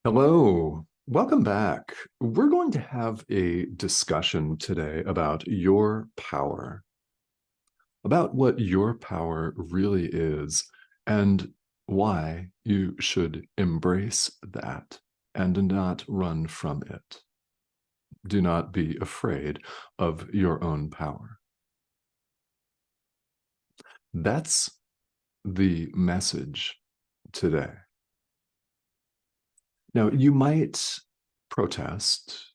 Hello, welcome back. We're going to have a discussion today about your power, about what your power really is, and why you should embrace that and not run from it. Do not be afraid of your own power. That's the message today. Now, you might protest.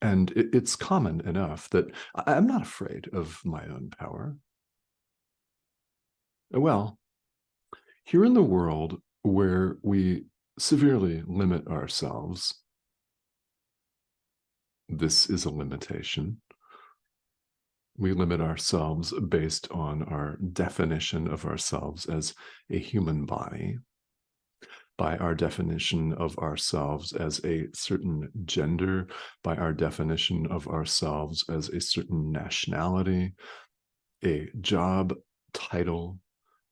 And it's common enough that I'm not afraid of my own power. Well, here in the world where we severely limit ourselves, this is a limitation. We limit ourselves based on our definition of ourselves as a human body, by our definition of ourselves as a certain gender, by our definition of ourselves as a certain nationality, a job title,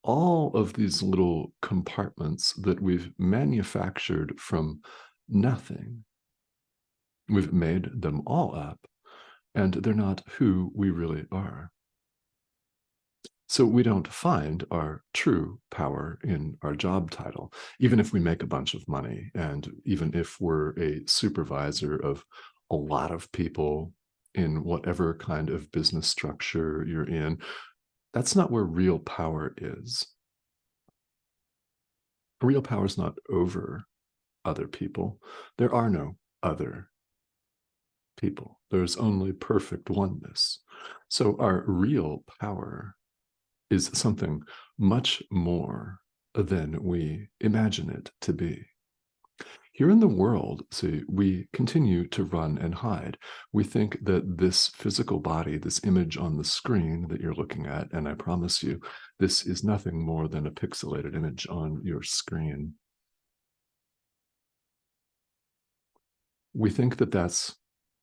all of these little compartments that we've manufactured from nothing. We've made them all up, and they're not who we really are. So we don't find our true power in our job title, even if we make a bunch of money, and even if we're a supervisor of a lot of people in whatever kind of business structure you're in. That's not where real power is. Real power is not over other people. There are no other people. There's only perfect oneness. So our real power is something much more than we imagine it to be. Here in the world, see, we continue to run and hide. We think that this physical body, this image on the screen that you're looking at, and I promise you, this is nothing more than a pixelated image on your screen. We think that that's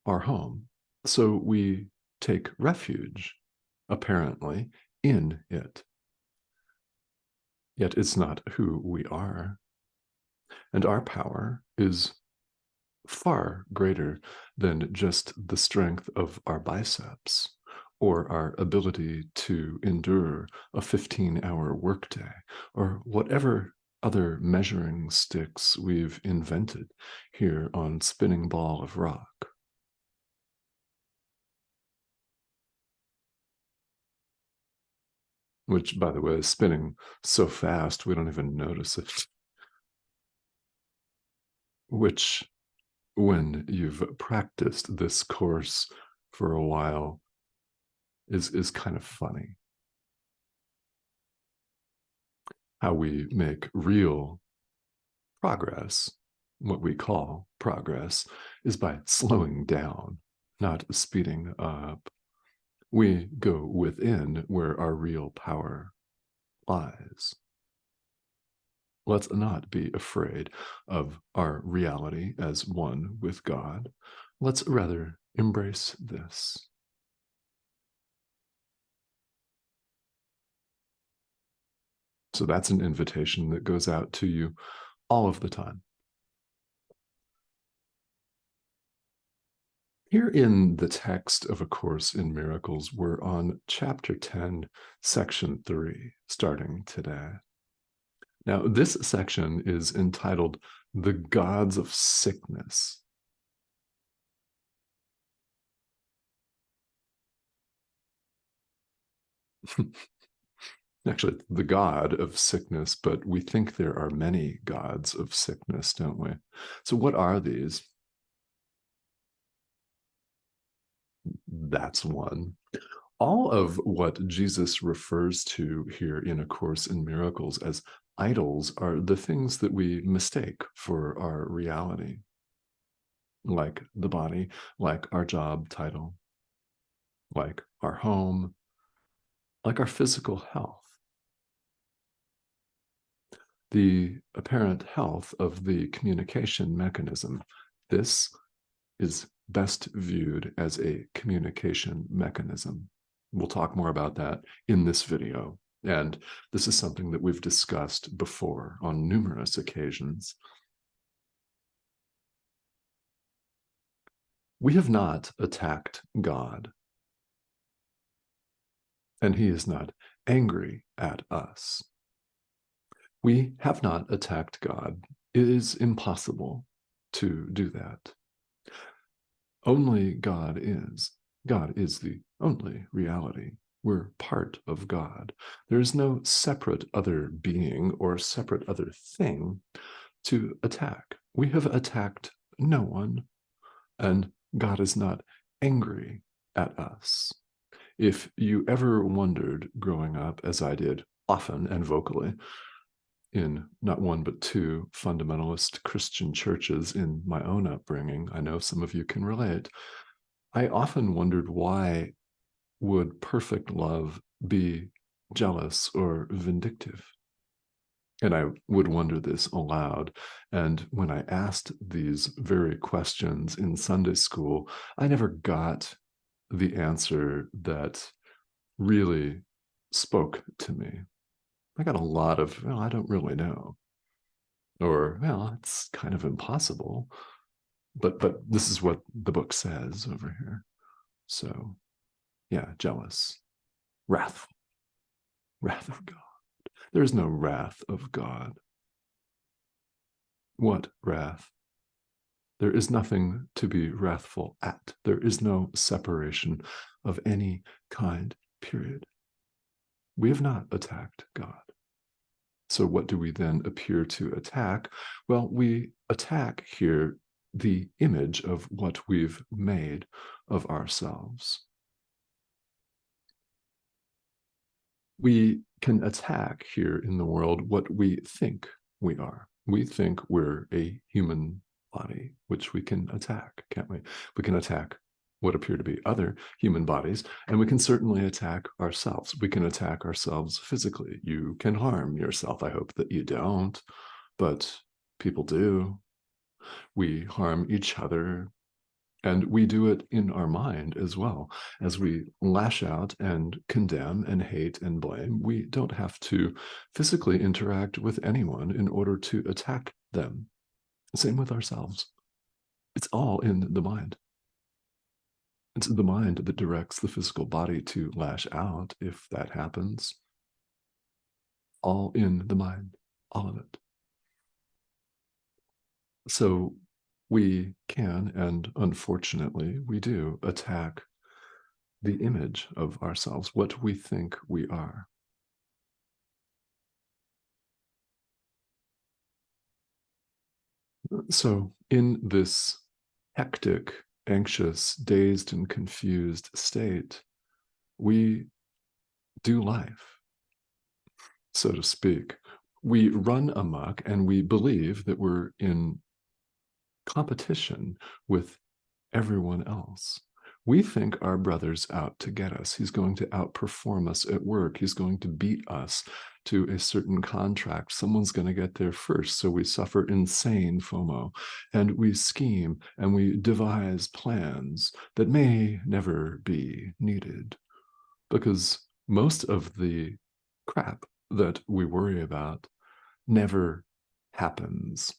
our home. So we take refuge, apparently, in it. Yet it's not who we are. And our power is far greater than just the strength of our biceps or our ability to endure a 15-hour workday or whatever other measuring sticks we've invented here on Spinning Ball of Rock. Which, by the way, is spinning so fast we don't even notice it. Which, when you've practiced this course for a while, is kind of funny. How we make real progress, what we call progress, is by slowing down, not speeding up. We go within where our real power lies. Let's not be afraid of our reality as one with God. Let's rather embrace this. So that's an invitation that goes out to you all of the time. Here in the text of A Course in Miracles, we're on chapter 10, section 3, starting today. Now, this section is entitled The Gods of Sickness. Actually, the god of sickness, but we think there are many gods of sickness, don't we? So what are these? That's one. All of what Jesus refers to here in A Course in Miracles as idols are the things that we mistake for our reality, like the body, like our job title, like our home, like our physical health. The apparent health of the communication mechanism. This is best viewed as a communication mechanism. We'll talk more about that in this video. And this is something that we've discussed before on numerous occasions. We have not attacked God, and he is not angry at us. We have not attacked God. It is impossible to do that. Only God is. God is the only reality. We're part of God. There is no separate other being or separate other thing to attack. We have attacked no one, and God is not angry at us. If you ever wondered growing up, as I did often and vocally, in not one but two fundamentalist Christian churches in my own upbringing, I know some of you can relate. I often wondered, why would perfect love be jealous or vindictive? And I would wonder this aloud. And when I asked these very questions in Sunday school, I never got the answer that really spoke to me. I got a lot of, well, I don't really know. Or, well, it's kind of impossible. But this is what the book says over here. So, yeah, jealous, wrathful, wrath of God. There is no wrath of God. What wrath? There is nothing to be wrathful at. There is no separation of any kind, period. We have not attacked God. So what do we then appear to attack? Well, we attack here the image of what we've made of ourselves. We can attack here in the world what we think we are. We think we're a human body, which we can attack, can't we? We can attack what appear to be other human bodies, and we can certainly attack ourselves. We can attack ourselves physically. You can harm yourself. I hope that you don't, but people do. We harm each other, and we do it in our mind as well. As we lash out and condemn and hate and blame, we don't have to physically interact with anyone in order to attack them. Same with ourselves. It's all in the mind. It's the mind that directs the physical body to lash out if that happens. All in the mind, all of it. So we can, and unfortunately we do, attack the image of ourselves, what we think we are. So in this hectic, anxious, dazed, and confused state, we do life, so to speak. We run amok and we believe that we're in competition with everyone else. We think our brother's out to get us. He's going to outperform us at work. He's going to beat us to a certain contract. Someone's going to get there first. So we suffer insane FOMO, and we scheme and we devise plans that may never be needed, because most of the crap that we worry about never happens.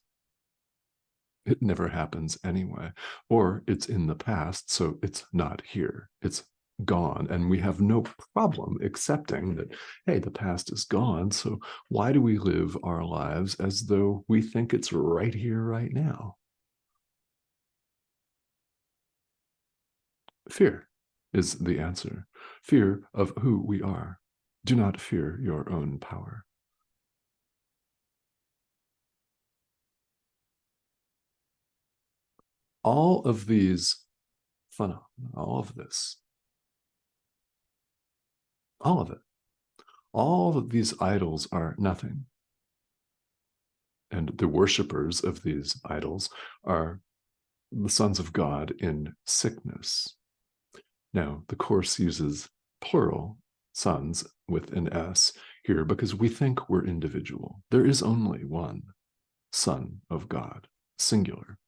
It never happens anyway, or it's in the past, so it's not here. It's gone, and we have no problem accepting that, hey, the past is gone, so why do we live our lives as though we think it's right here, right now? Fear is the answer. Fear of who we are. Do not fear your own power. All of these phenomena, all of this, all of it, all of these idols are nothing. And the worshippers of these idols are the sons of God in sickness. Now, the Course uses plural sons with an S here because we think we're individual. There is only one Son of God, singular.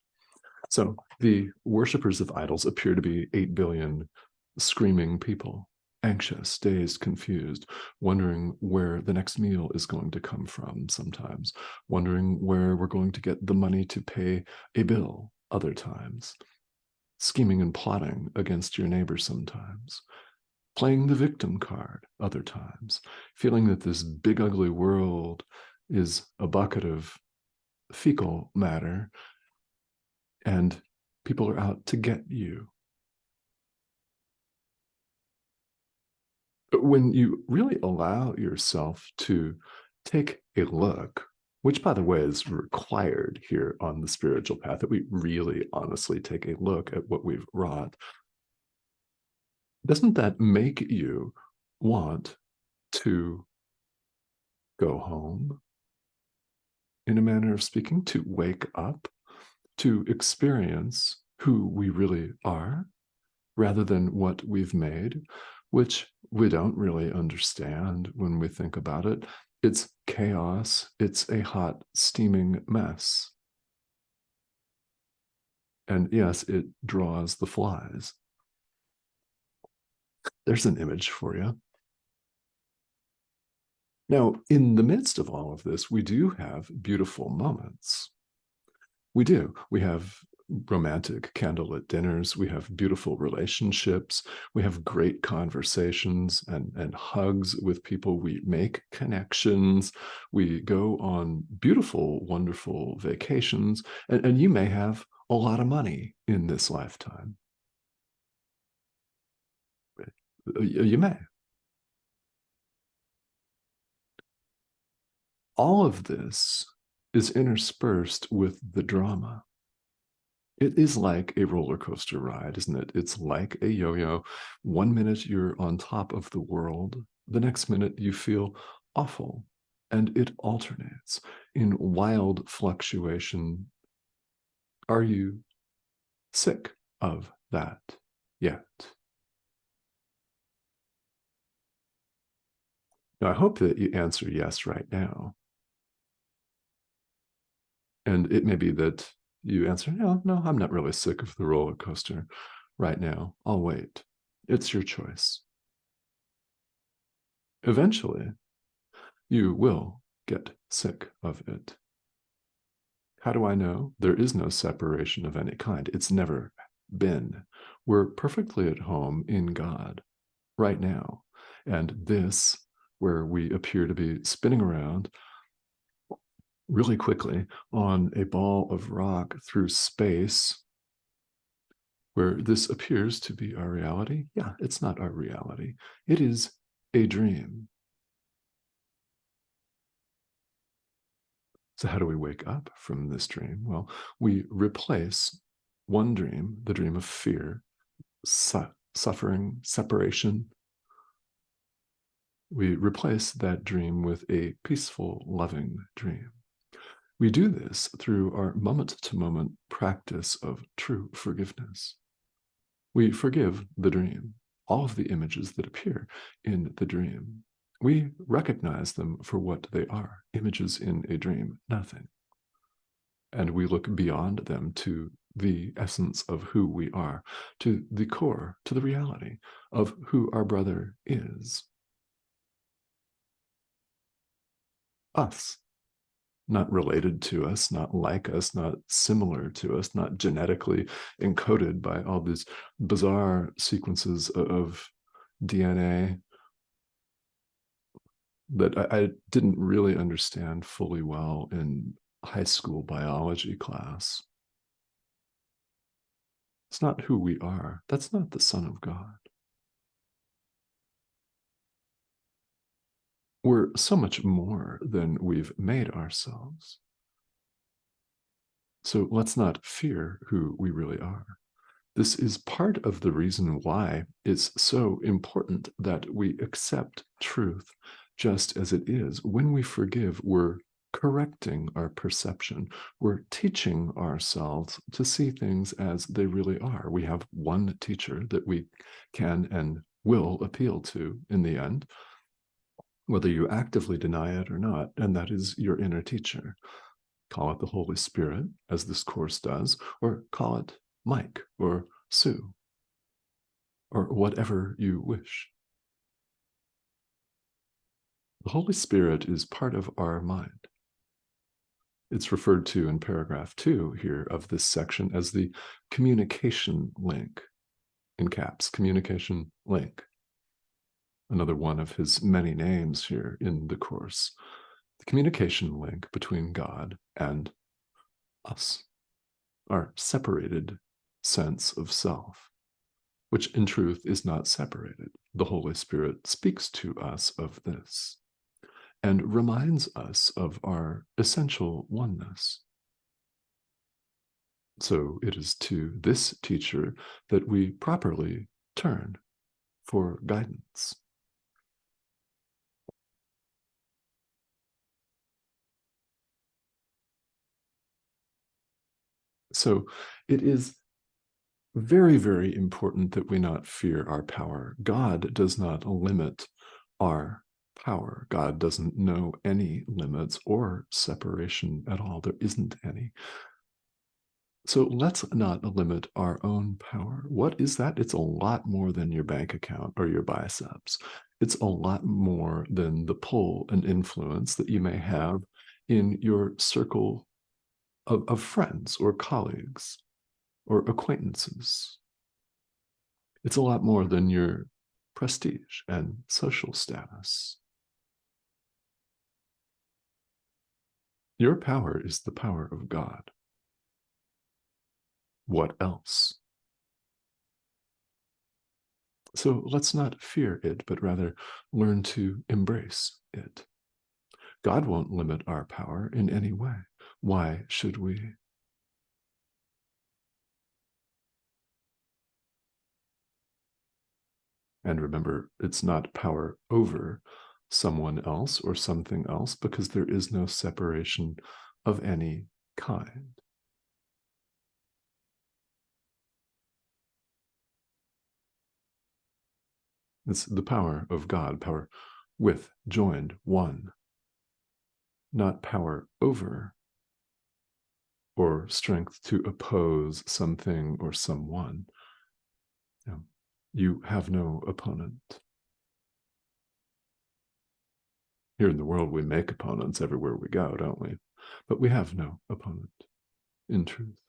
So the worshippers of idols appear to be 8 billion screaming people, anxious, dazed, confused, wondering where the next meal is going to come from sometimes, wondering where we're going to get the money to pay a bill other times. scheming and plotting against your neighbor sometimes, playing the victim card other times, feeling that this big ugly world is a bucket of fecal matter and people are out to get you. But when you really allow yourself to take a look, which by the way is required here on the spiritual path, that we really honestly take a look at what we've wrought, doesn't that make you want to go home, in a manner of speaking, to wake up, to experience who we really are, rather than what we've made, which we don't really understand when we think about it? It's chaos. It's a hot, steaming mess. And yes, it draws the flies. There's an image for you. Now, in the midst of all of this, we do have beautiful moments. We do. We have romantic candlelit dinners. We have beautiful relationships. We have great conversations and hugs with people. We make connections. We go on beautiful, wonderful vacations. And you may have a lot of money in this lifetime. You may. All of this is interspersed with the drama. It is like a roller coaster ride, isn't it? It's like a yo-yo. One minute you're on top of the world, the next minute you feel awful, and it alternates in wild fluctuation. Are you sick of that yet? Now, I hope that you answer yes right now. And it may be that you answer, no, I'm not really sick of the roller coaster right now. I'll wait. It's your choice. Eventually, you will get sick of it. How do I know? There is no separation of any kind. It's never been. We're perfectly at home in God right now. And this, where we appear to be spinning around really quickly on a ball of rock through space, where this appears to be our reality. Yeah, it's not our reality. It is a dream. So how do we wake up from this dream? Well, we replace one dream, the dream of fear, suffering, separation. We replace that dream with a peaceful, loving dream. We do this through our moment-to-moment practice of true forgiveness. We forgive the dream, all of the images that appear in the dream. We recognize them for what they are, images in a dream, nothing. And we look beyond them to the essence of who we are, to the core, to the reality of who our brother is. Us. Not related to us, not like us, not similar to us, not genetically encoded by all these bizarre sequences of DNA that I didn't really understand fully well in high school biology class. It's not who we are. That's not the Son of God. We're so much more than we've made ourselves. So let's not fear who we really are. This is part of the reason why it's so important that we accept truth just as it is. When we forgive, we're correcting our perception. We're teaching ourselves to see things as they really are. We have one teacher that we can and will appeal to in the end, whether you actively deny it or not, and that is your inner teacher. Call it the Holy Spirit, as this course does, or call it Mike or Sue, or whatever you wish. The Holy Spirit is part of our mind. It's referred to in paragraph 2 here of this section as the communication link, in caps, communication link. Another one of his many names here in the course. The communication link between God and us, our separated sense of self, which in truth is not separated. The Holy Spirit speaks to us of this and reminds us of our essential oneness. So it is to this teacher that we properly turn for guidance. So it is very, very important that we not fear our power. God does not limit our power. God doesn't know any limits or separation at all. There isn't any. So let's not limit our own power. What is that? It's a lot more than your bank account or your biceps. It's a lot more than the pull and influence that you may have in your circle of friends or colleagues or acquaintances. It's a lot more than your prestige and social status. Your power is the power of God. What else? So let's not fear it, but rather learn to embrace it. God won't limit our power in any way. Why should we? And remember, it's not power over someone else or something else, because there is no separation of any kind. It's the power of God, power with, joined, one, not power over or strength to oppose something or someone. You have no opponent. Here in the world, we make opponents everywhere we go, don't we? But we have no opponent in truth.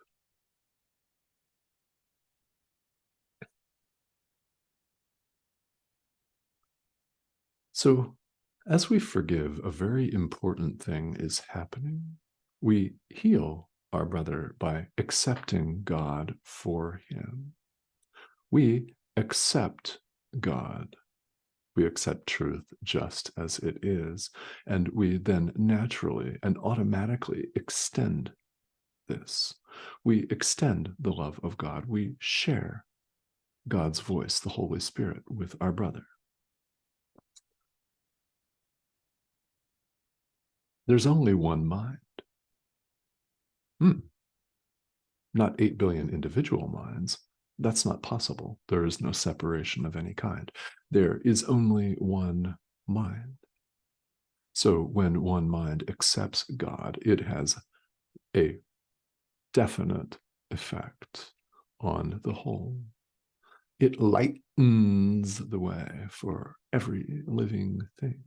So, as we forgive, a very important thing is happening. We heal our brother by accepting God for him. We accept God. We accept truth just as it is, and we then naturally and automatically extend this. We extend the love of God. We share God's voice, the Holy Spirit, with our brother. There's only one mind. Not 8 billion individual minds. That's not possible. There is no separation of any kind. There is only one mind. So when one mind accepts God, it has a definite effect on the whole. It lightens the way for every living thing.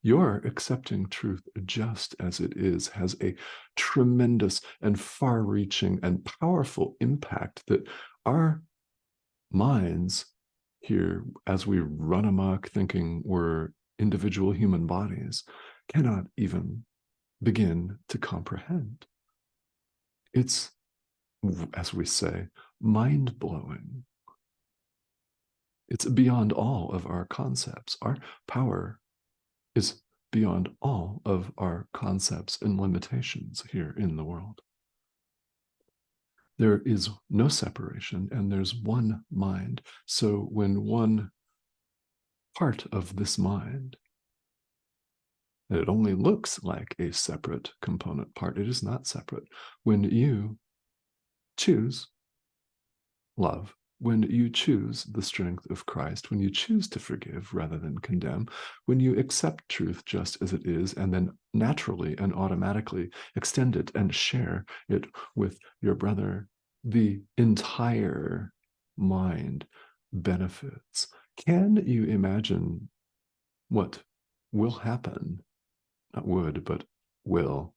Your accepting truth just as it is has a tremendous and far-reaching and powerful impact that our minds here, as we run amok thinking we're individual human bodies, cannot even begin to comprehend. It's, as we say, mind-blowing. It's beyond all of our concepts. Our power is beyond all of our concepts and limitations here in the world. There is no separation, and there's one mind. So when one part of this mind, and it only looks like a separate component part, it is not separate. When you choose love, when you choose the strength of Christ, when you choose to forgive rather than condemn, when you accept truth just as it is, and then naturally and automatically extend it and share it with your brother, the entire mind benefits. Can you imagine what will happen? Not would, but will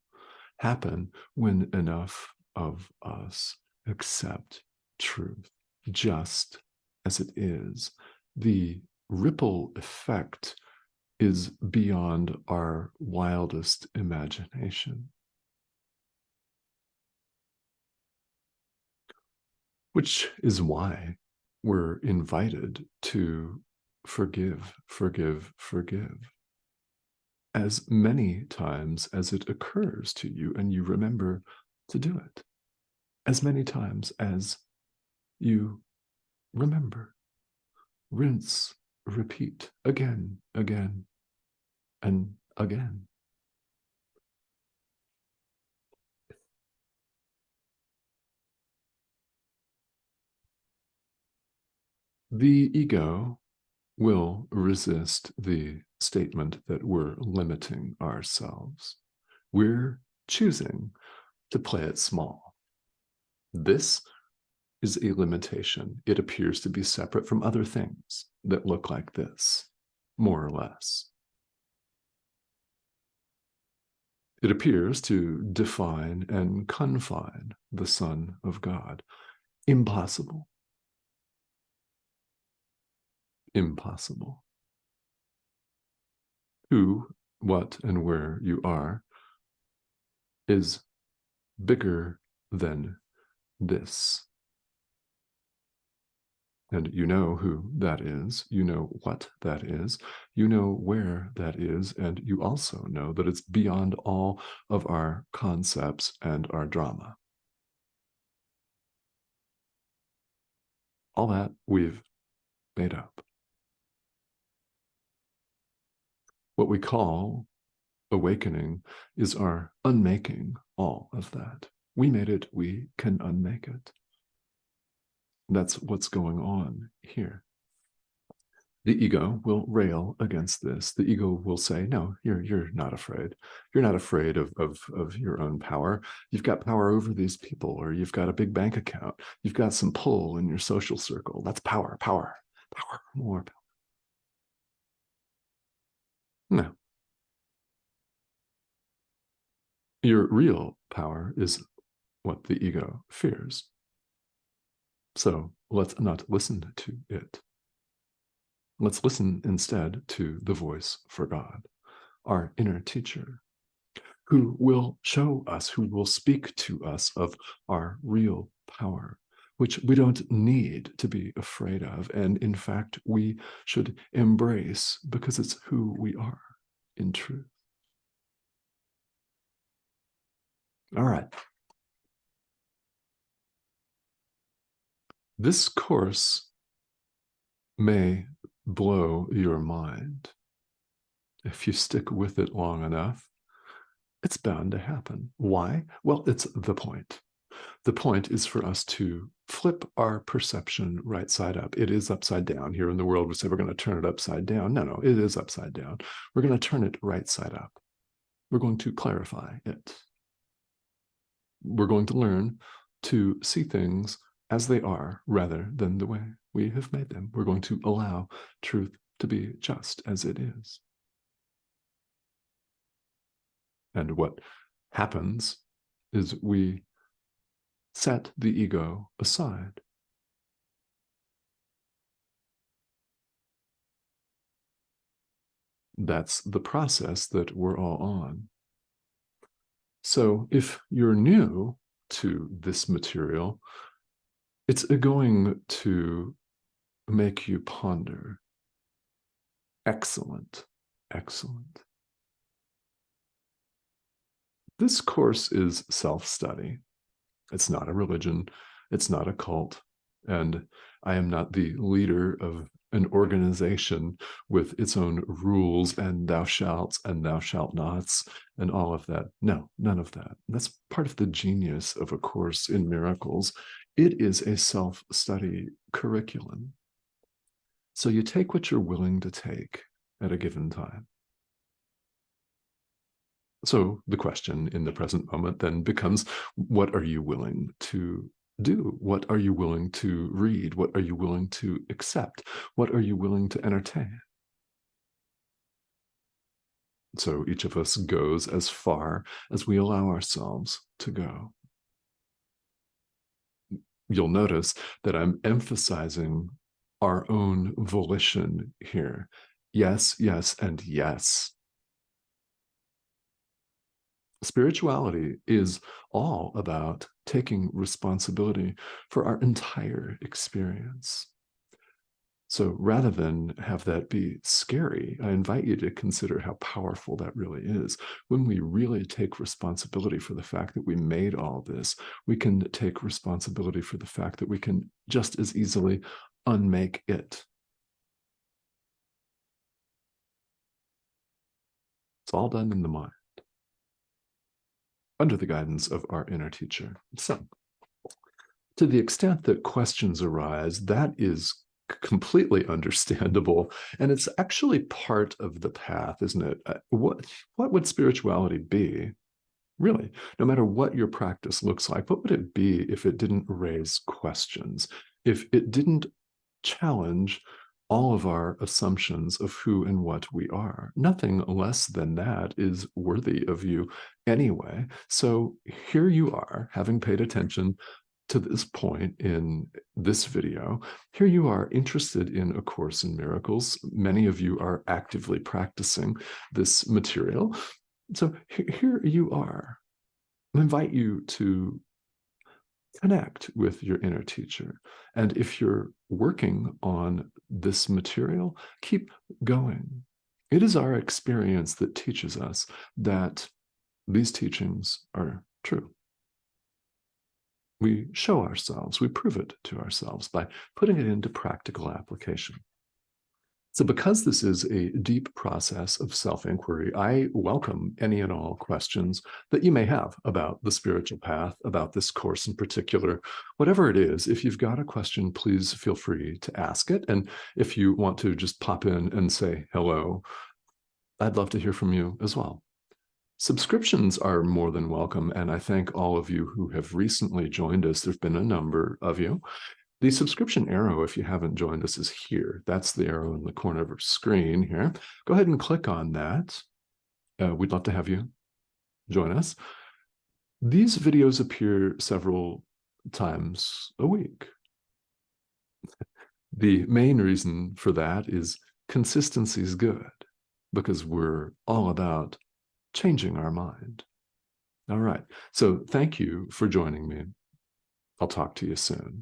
happen when enough of us accept truth just as it is. The ripple effect is beyond our wildest imagination. Which is why we're invited to forgive, forgive, forgive as many times as it occurs to you and you remember to do it, as many times as you remember. Rinse, repeat again, again, and again. The ego will resist the statement that we're limiting ourselves. We're choosing to play it small. This is a limitation. It appears to be separate from other things that look like this, more or less. It appears to define and confine the Son of God. Impossible. Impossible. Who, what, and where you are is bigger than this. And you know who that is, you know what that is, you know where that is, and you also know that it's beyond all of our concepts and our drama. All that we've made up. What we call awakening is our unmaking all of that. We made it, we can unmake it. That's what's going on here. The ego will rail against this. The ego will say, no, you're not afraid. You're not afraid of your own power. You've got power over these people, or you've got a big bank account. You've got some pull in your social circle. That's power, power, power, more power. No. Your real power is what the ego fears. So let's not listen to it. Let's listen instead to the voice for God, our inner teacher, who will show us, who will speak to us of our real power, which we don't need to be afraid of. And in fact, we should embrace because it's who we are in truth. All right. This course may blow your mind. If you stick with it long enough, it's bound to happen. Why? Well, it's the point. The point is for us to flip our perception right side up. It is upside down. Here in the world, we say we're going to turn it upside down. No, it is upside down. We're going to turn it right side up. We're going to clarify it. We're going to learn to see things as they are rather than the way we have made them. We're going to allow truth to be just as it is. And what happens is we set the ego aside. That's the process that we're all on. So if you're new to this material, it's going to make you ponder. Excellent, excellent. This course is self-study. It's not a religion. It's not a cult. And I am not the leader of an organization with its own rules and thou shalt and thou shalt nots and all of that. No, none of that. That's part of the genius of A Course in Miracles. It is a self-study curriculum. So you take what you're willing to take at a given time. So the question in the present moment then becomes, what are you willing to do? What are you willing to read? What are you willing to accept? What are you willing to entertain? So each of us goes as far as we allow ourselves to go. You'll notice that I'm emphasizing our own volition here. Yes, yes, and yes. Spirituality is all about taking responsibility for our entire experience. So rather than have that be scary, I invite you to consider how powerful that really is. When we really take responsibility for the fact that we made all this, we can take responsibility for the fact that we can just as easily unmake it. It's all done in the mind, under the guidance of our inner teacher. So, to the extent that questions arise, that is completely understandable. And it's actually part of the path, isn't it? What would spirituality be? Really, no matter what your practice looks like, what would it be if it didn't raise questions? If it didn't challenge all of our assumptions of who and what we are? Nothing less than that is worthy of you anyway. So here you are, having paid attention to this point in this video. Here you are interested in A Course in Miracles. Many of you are actively practicing this material. So here you are. I invite you to connect with your inner teacher. And if you're working on this material, keep going. It is our experience that teaches us that these teachings are true. We show ourselves, we prove it to ourselves by putting it into practical application. So because this is a deep process of self-inquiry, I welcome any and all questions that you may have about the spiritual path, about this course in particular. Whatever it is, if you've got a question, please feel free to ask it. And if you want to just pop in and say hello, I'd love to hear from you as well. Subscriptions are more than welcome, and I thank all of you who have recently joined us. There've been a number of you. The subscription arrow, if you haven't joined us, is here. That's the arrow in the corner of our screen here. Go ahead and click on that. We'd love to have you join us. These videos appear several times a week. The main reason for that is consistency is good, because we're all about changing our mind. All right. So thank you for joining me. I'll talk to you soon.